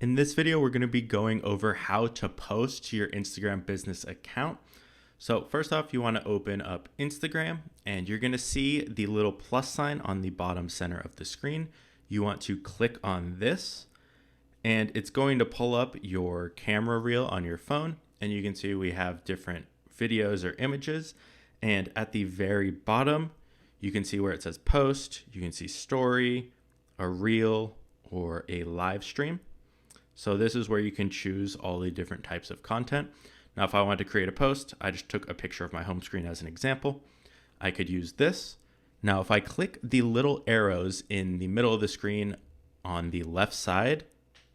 In this video, we're going to be going over how to post to your Instagram business account. So first off, you want to open up Instagram and you're going to see the little plus sign on the bottom center of the screen. You want to click on this and it's going to pull up your camera reel on your phone. And you can see we have different videos or images. And at the very bottom, you can see where it says post, you can see story, a reel, or a live stream. So this is where you can choose all the different types of content. Now, if I wanted to create a post, I just took a picture of my home screen as an example. I could use this. Now, if I click the little arrows in the middle of the screen on the left side,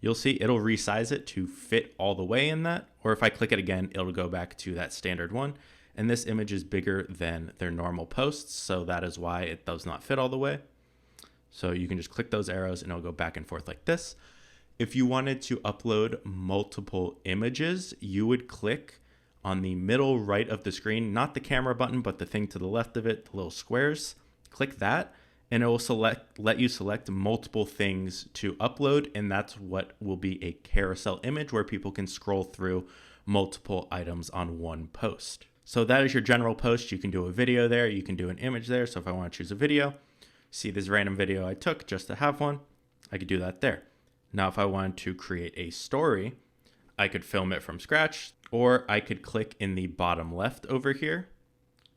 you'll see it'll resize it to fit all the way in that. Or if I click it again, it'll go back to that standard one. And this image is bigger than their normal posts, so that is why it does not fit all the way. So you can just click those arrows and it'll go back and forth like this. If you wanted to upload multiple images, you would click on the middle right of the screen, not the camera button, but the thing to the left of it, the little squares. Click that and it will let you select multiple things to upload, and that's what will be a carousel image where people can scroll through multiple items on one post. So that is your general post. You can do a video there, you can do an image there. So if I want to choose a video, see this random video I took just to have one, I could do that there. Now, if I wanted to create a story, I could film it from scratch, or I could click in the bottom left over here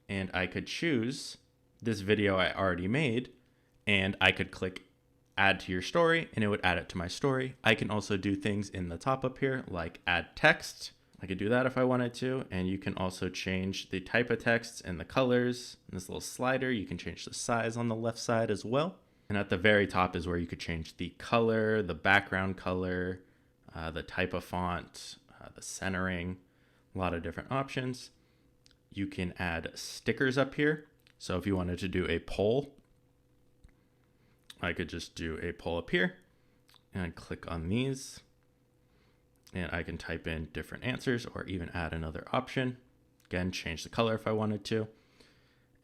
and I could choose this video I already made, and I could click add to your story and it would add it to my story. I can also do things in the top up here like add text. I could do that if I wanted to, and you can also change the type of text and the colors. In this little slider, you can change the size on the left side as well. And at the very top is where you could change the color, the background color, the type of font, the centering, a lot of different options. You can add stickers up here. So if you wanted to do a poll, I could just do a poll up here and click on these. And I can type in different answers or even add another option. Again, change the color if I wanted to.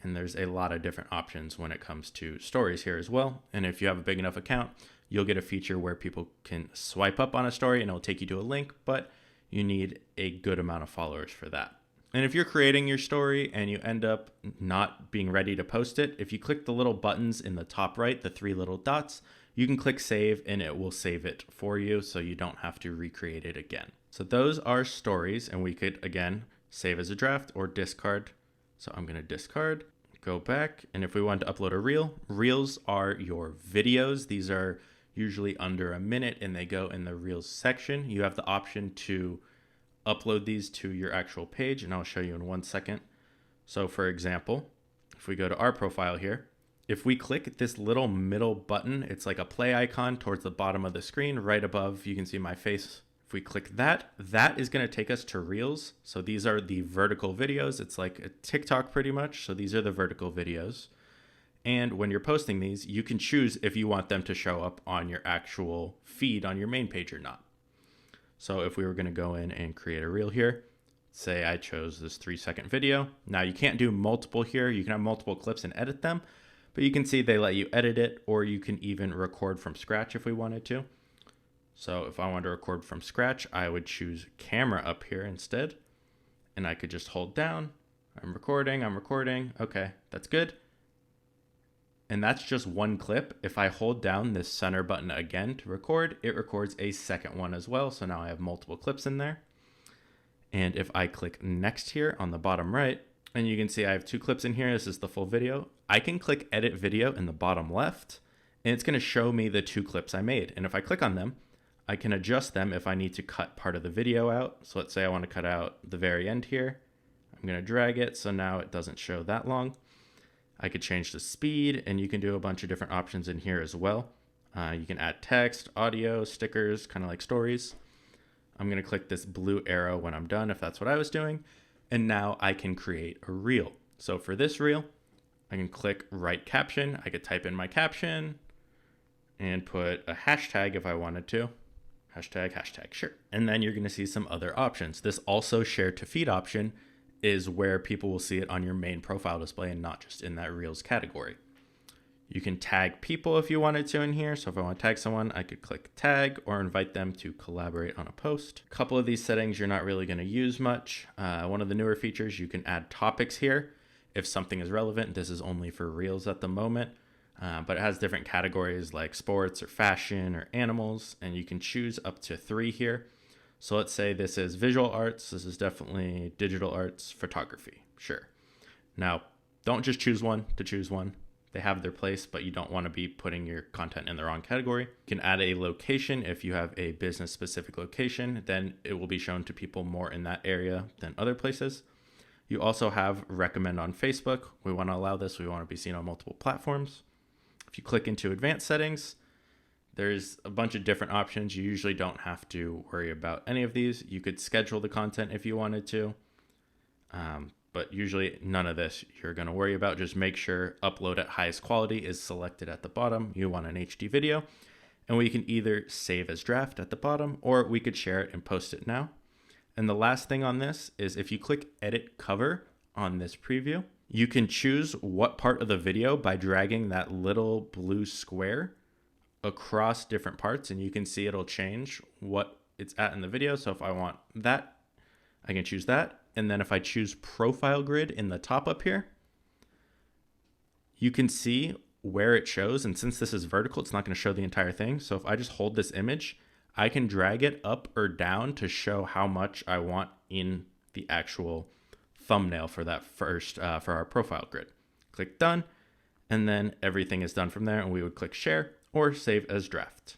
And there's a lot of different options when it comes to stories here as well. And if you have a big enough account, you'll get a feature where people can swipe up on a story and it'll take you to a link, but you need a good amount of followers for that. And if you're creating your story and you end up not being ready to post it, if you click the little buttons in the top right, the three little dots, you can click save and it will save it for you so you don't have to recreate it again. So those are stories, and we could, again, save as a draft or discard. So I'm going to discard, go back, and if we want to upload a reel, reels are your videos. These are usually under a minute and they go in the reels section. You have the option to upload these to your actual page, and I'll show you in 1 second. So for example, if we go to our profile here, if we click this little middle button, it's like a play icon towards the bottom of the screen, right above, you can see my face. If we click that, that is going to take us to Reels. So these are the vertical videos. It's like a TikTok pretty much. So these are the vertical videos. And when you're posting these, you can choose if you want them to show up on your actual feed on your main page or not. So if we were going to go in and create a reel here, say I chose this 3-second video. Now you can't do multiple here. You can have multiple clips and edit them, but you can see they let you edit it, or you can even record from scratch if we wanted to. So if I wanted to record from scratch, I would choose camera up here instead, and I could just hold down. I'm recording. Okay, that's good. And that's just one clip. If I hold down this center button again to record, it records a second one as well. So now I have multiple clips in there. And if I click next here on the bottom right, and you can see I have 2 clips in here. This is the full video. I can click edit video in the bottom left, and it's going to show me the 2 clips I made. And if I click on them, I can adjust them if I need to cut part of the video out. So let's say I want to cut out the very end here. I'm going to drag it so now it doesn't show that long. I could change the speed, and you can do a bunch of different options in here as well. You can add text, audio, stickers, kind of like stories. I'm going to click this blue arrow when I'm done if that's what I was doing. And now I can create a reel. So for this reel, I can click write caption. I could type in my caption and put a hashtag if I wanted to. Hashtag, sure. And then you're going to see some other options. This also share to feed option is where people will see it on your main profile display and not just in that Reels category. You can tag people if you wanted to in here. So if I want to tag someone, I could click tag or invite them to collaborate on a post. A couple of these settings you're not really going to use much. One of the newer features, you can add topics here if something is relevant. This is only for Reels at the moment, but it has different categories like sports or fashion or animals, and you can choose up to 3 here. So let's say this is visual arts. This is definitely digital arts, photography. Sure. Now, don't just choose one to choose one. They have their place, but you don't want to be putting your content in the wrong category. You can add a location. If you have a business specific location, then it will be shown to people more in that area than other places. You also have recommend on Facebook. We want to allow this. We want to be seen on multiple platforms. If you click into advanced settings, there's a bunch of different options. You usually don't have to worry about any of these. You could schedule the content if you wanted to. But usually none of this you're going to worry about. Just make sure upload at highest quality is selected at the bottom. You want an HD video, and we can either save as draft at the bottom, or we could share it and post it now. And the last thing on this is if you click edit cover on this preview, you can choose what part of the video by dragging that little blue square across different parts, and you can see it'll change what it's at in the video. So if I want that, I can choose that. And then if I choose profile grid in the top up here, you can see where it shows. And since this is vertical, it's not going to show the entire thing. So if I just hold this image, I can drag it up or down to show how much I want in the actual thumbnail for that first, for our profile grid. Click done, and then everything is done from there, and we would click share or save as draft.